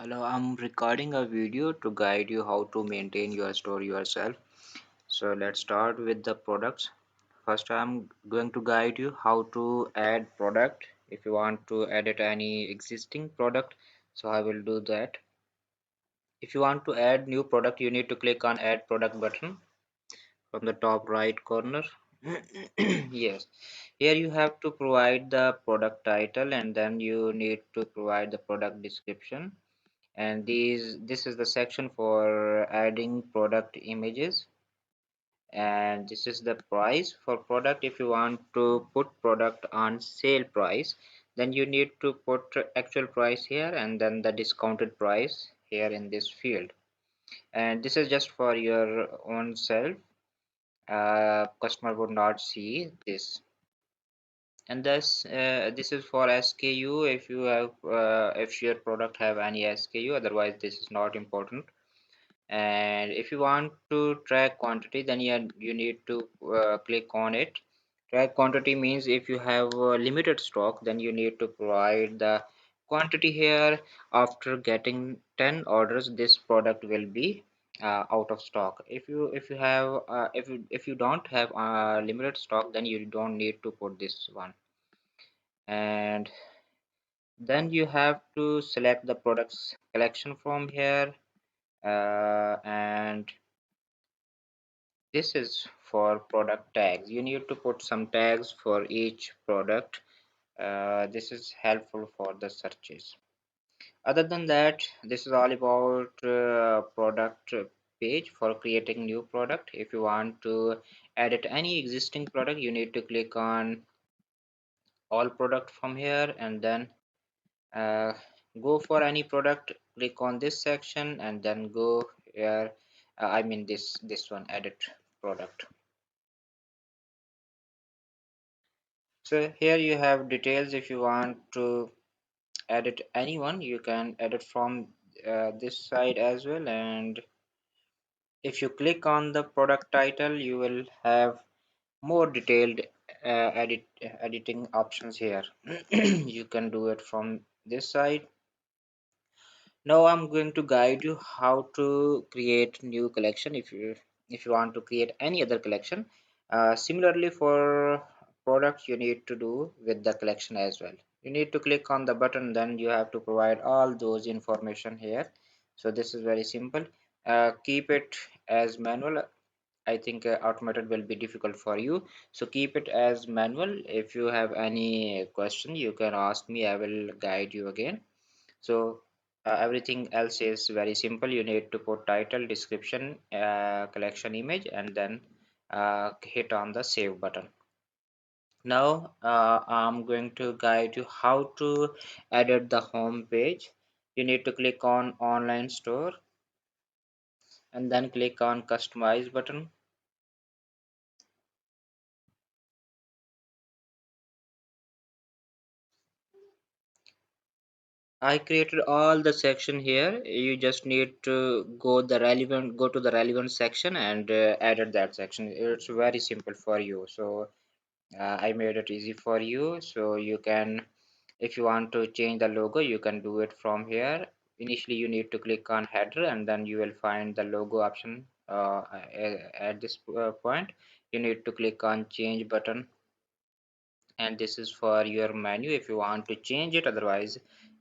Hello, I'm recording a video to guide you how to maintain your store yourself. So let's start with the products. First, I'm going to guide you how to add product. If you want to edit any existing product, so I will do that. If you want to add new product, you need to click on add product button from the top right corner. Yes, here you have to provide the product title and then you need to provide the product description, and this is the section for adding product images, and this is the price for product. If you want to put product on sale price, then you need to put actual price here and then the discounted price here in this field, and this is just for your own self. Customer would not see this. And this is for SKU. If you have if your product have any SKU, otherwise this is not important. And if you want to track quantity, then you need to click on it. Track quantity means if you have limited stock, then you need to provide the quantity here. After getting 10 orders, this product will be out of stock. If you have if you don't have limited stock, then you don't need to put this one. And then you have to select the products collection from here, and this is for product tags. You need to put some tags for each product. This is helpful for the searches. Other than that, this is all about product page for creating new product. If you want to edit any existing product, you need to click on all product from here, and then uh, go for any product, click on this section and then go here. I mean this one, edit product. So here you have details. If you want to edit anyone, you can edit from this side as well. And if you click on the product title, you will have more detailed editing options here. You can do it from this side. Now I'm going to guide you how to create new collection. If you want to create any other collection, similarly for products, you need to do with the collection as well. You need to click on the button, then you have to provide all those information here. So this is very simple. Keep it as manual. I think automated will be difficult for you, so keep it as manual. If you have any question, you can ask me, I will guide you again. So everything else is very simple. You need to put title, description, collection image, and then hit on the save button. Now I'm going to guide you how to edit the home page. You need to click on online store and then click on customize button. I created all the section here. You just need to go to the relevant section and edit that section. It's very simple for you. So I made it easy for you. So you can, if you want to change the logo, you can do it from here. Initially you need to click on header and then you will find the logo option. At this point you need to click on change button, and this is for your menu if you want to change it. Otherwise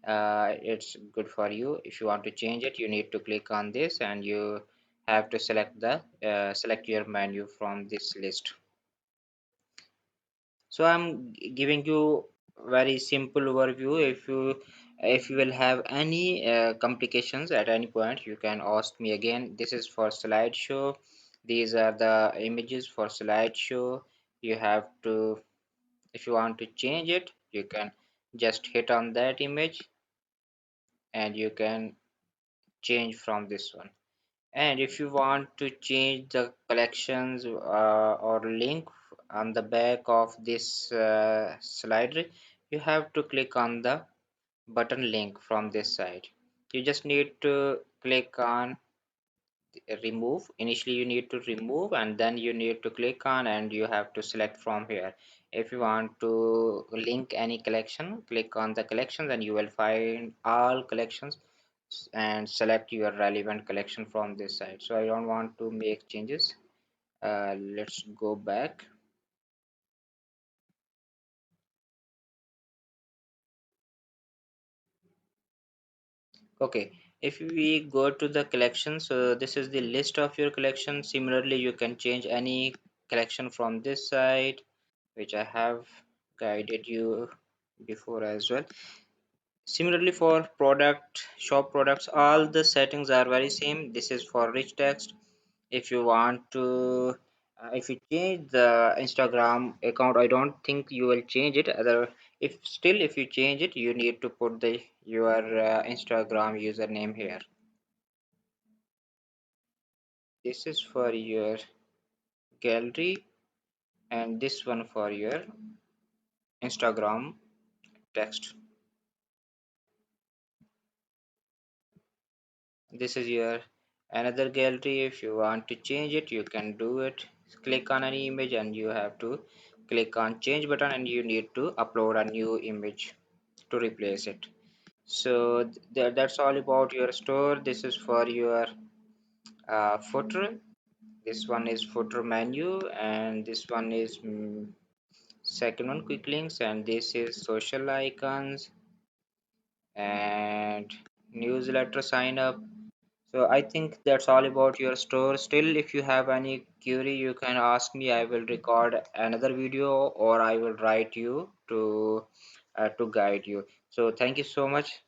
it's good for you. If you want to change it, you need to click on this and you have to select your menu from this list. So I'm giving you very simple overview. If you will have any complications at any point, you can ask me again. This is for slideshow. These are the images for slideshow. You have to, if you want to change it, you can just hit on that image and you can change from this one. And if you want to change the collections or link on the back of this slider, you have to click on the button link from this side. You just need to click on remove. Initially you need to remove and then you need to click on and you have to select from here. If you want to link any collection, click on the collections and you will find all collections and select your relevant collection from this side. So I don't want to make changes. Let's go back. Okay, if we go to the collection, so this is the list of your collection. Similarly, you can change any collection from this side, which I have guided you before as well. Similarly, for product shop products, all the settings are very same. This is for rich text. If you want to if you change the Instagram account, I don't think you will change it. Other, if you change it, you need to put the your Instagram username here. This is for your gallery, and this one for your Instagram text. This is your another gallery. If you want to change it, you can do it. Click on any image and you have to click on change button, and you need to upload a new image to replace it. So that's all about your store. This is for your footer. This one is footer menu, and this one is second one quick links, and this is social icons and newsletter sign up. So I think that's all about your store. Still, if you have any query, you can ask me. I will record another video, or I will write you to guide you. So thank you so much.